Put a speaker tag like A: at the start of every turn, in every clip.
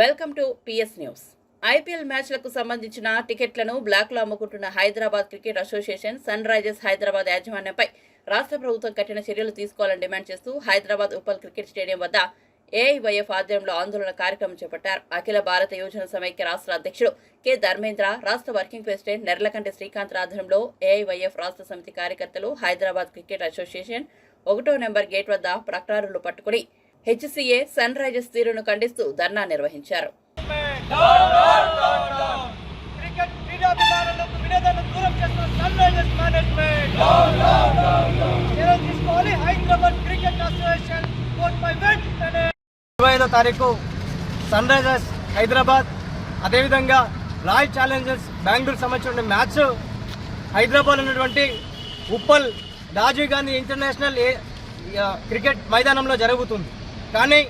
A: Welcome to PS news. IPL మ్యాచ్లకు సంబంధించిన టికెట్లను బ్లాక్లో అమ్ముకుంటున్న Hyderabad cricket association Sunrisers Hyderabad యాజమాన్యంపై రాష్ట్ర ప్రభుత్వం కఠిన చర్యలు తీసుకోవాలని డిమాండ్ చేస్తూ హైదరాబాద్ ఉప్పల్ క్రికెట్ స్టేడియం వద్ద ఏఐవైఎఫ్ ఆధ్వర్యంలో ఆందోళన కార్యక్రమం చేపట్టారు. అఖిల భారత యువజన సమైక్య రాష్ట్ర అధ్యక్షుడు కె ధర్మేంద్ర, రాష్ట్ర వర్కింగ్ ప్రెసిడెంట్ నెర్లకంటి శ్రీకాంత్ ఆధ్వర్యంలో ఏఐవైఎఫ్ రాష్ట్ర సమితి కార్యకర్తలు హైదరాబాద్ క్రికెట్ అసోసియేషన్ 1వ నెంబర్ గేట్ వద్ద ప్రకటనలు పట్టుకుని హెచ్సీఏ సన్ రైజర్స్ తీరును ఖండిస్తూ ధర్నా నిర్వహించారు.
B: తారీఖు సన్ రైజర్స్ హైదరాబాద్, అదేవిధంగా రాయల్ ఛాలెంజర్స్ బెంగళూరు సంబంధించిన మ్యాచ్ హైదరాబాద్ ఉన్నటువంటి ఉప్పల్ రాజీవ్ గాంధీ ఇంటర్నేషనల్ క్రికెట్ మైదానంలో జరుగుతుంది. కానీ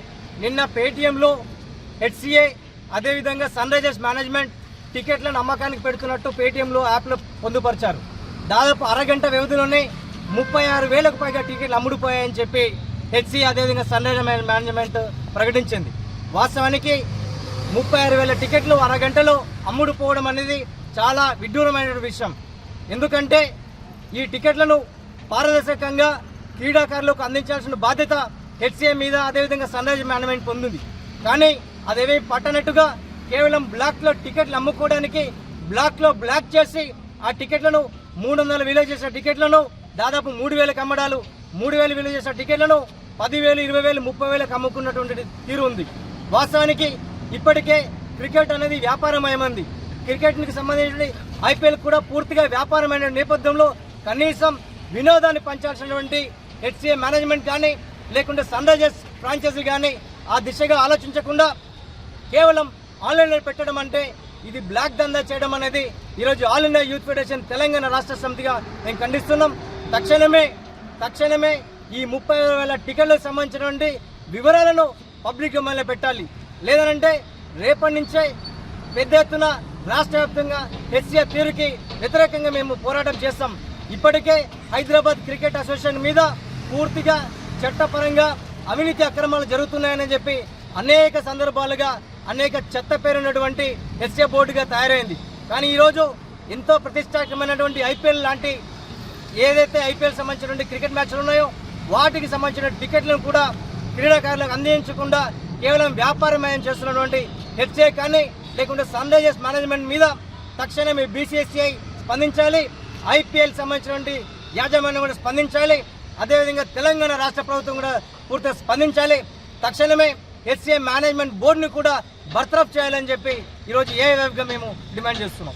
B: నిన్న పేటీఎంలో హెచ్సీఏ అదేవిధంగా సన్ రైజర్స్ మేనేజ్మెంట్ టికెట్లను అమ్మకానికి పెడుతున్నట్టు పేటీఎంలో యాప్లో పొందుపరిచారు. దాదాపు అరగంట వ్యవధిలోనే 36,000కు పైగా టికెట్లు అమ్ముడుపోయాయని చెప్పి హెచ్సీఏ అదేవిధంగా సన్ రైజర్స్ మేనేజ్మెంట్ ప్రకటించింది. వాస్తవానికి 36,000 టికెట్లు అరగంటలో అమ్ముడుపోవడం అనేది చాలా విడ్డూరమైన విషయం. ఎందుకంటే ఈ టికెట్లను పారదర్శకంగా క్రీడాకారులకు అందించాల్సిన బాధ్యత హెచ్సీఏ మీద అదేవిధంగా సన్ రైజర్స్ మేనేజ్మెంట్ పొందింది. కానీ అదేవి పట్టనట్టుగా కేవలం బ్లాక్లో టికెట్లు అమ్ముకోవడానికి బ్లాక్ చేసి ఆ టికెట్లను 300 విలువ చేసిన టికెట్లను దాదాపు 3,000కి అమ్మడాలు, 3,000 విలువ చేసిన టికెట్లను 10,000, 20,000, 30,000కి అమ్ముకున్నటువంటి తీరు ఉంది. వాస్తవానికి ఇప్పటికే క్రికెట్ అనేది వ్యాపారమయమైంది. క్రికెట్కి సంబంధించిన ఐపీఎల్ కూడా పూర్తిగా వ్యాపారమైన నేపథ్యంలో కనీసం వినోదాన్ని పంచాల్సినటువంటి హెచ్సీఏ మేనేజ్మెంట్ కానీ లేకుంటే సన్ రైజర్స్ ఫ్రాంచైజీ కానీ ఆ దిశగా ఆలోచించకుండా కేవలం ఆన్లైన్లో పెట్టడం అంటే ఇది బ్లాక్ దందా చేయడం అనేది ఈరోజు all India youth federation Telangana రాష్ట్ర సమితిగా మేము ఖండిస్తున్నాం. తక్షణమే ఈ 30,000 టికెట్లకు సంబంధించినటువంటి వివరాలను పబ్లిక్ డొమైన్లో పెట్టాలి. లేదనంటే రేపటి నుంచే పెద్ద ఎత్తున రాష్ట్ర వ్యాప్తంగా హెచ్సీఏ తీరుకి వ్యతిరేకంగా మేము పోరాటం చేస్తాం. ఇప్పటికే హైదరాబాద్ క్రికెట్ అసోసియేషన్ మీద పూర్తిగా చట్టపరంగా అవినీతి అక్రమాలు జరుగుతున్నాయని చెప్పి అనేక సందర్భాలుగా అనేక చెత్త పేరున్నటువంటి హెచ్సీఏ బోర్డుగా తయారైంది. కానీ ఈరోజు ఎంతో ప్రతిష్టాత్మకమైనటువంటి ఐపీఎల్ లాంటి ఏదైతే ఐపీఎల్ సంబంధించినటువంటి క్రికెట్ మ్యాచ్లు ఉన్నాయో వాటికి సంబంధించిన టికెట్లను కూడా క్రీడాకారులకు అందించకుండా కేవలం వ్యాపారమయం చేస్తున్నటువంటి హెచ్సీఏ కానీ లేకుంటే సన్ రైజర్స్ మేనేజ్మెంట్ మీద తక్షణమే బీసీసీఐ స్పందించాలి. ఐపీఎల్ సంబంధించినటువంటి యాజమాన్యం కూడా స్పందించాలి. అదేవిధంగా తెలంగాణ రాష్ట్ర ప్రభుత్వం కూడా పూర్తిగా స్పందించాలి. తక్షణమే హెచ్సీఏ మేనేజ్మెంట్ బోర్డుని కూడా బర్తరఫ్ చేయాలని చెప్పి ఈరోజు ఏఐవైఎఫ్గా మేము డిమాండ్ చేస్తున్నాం.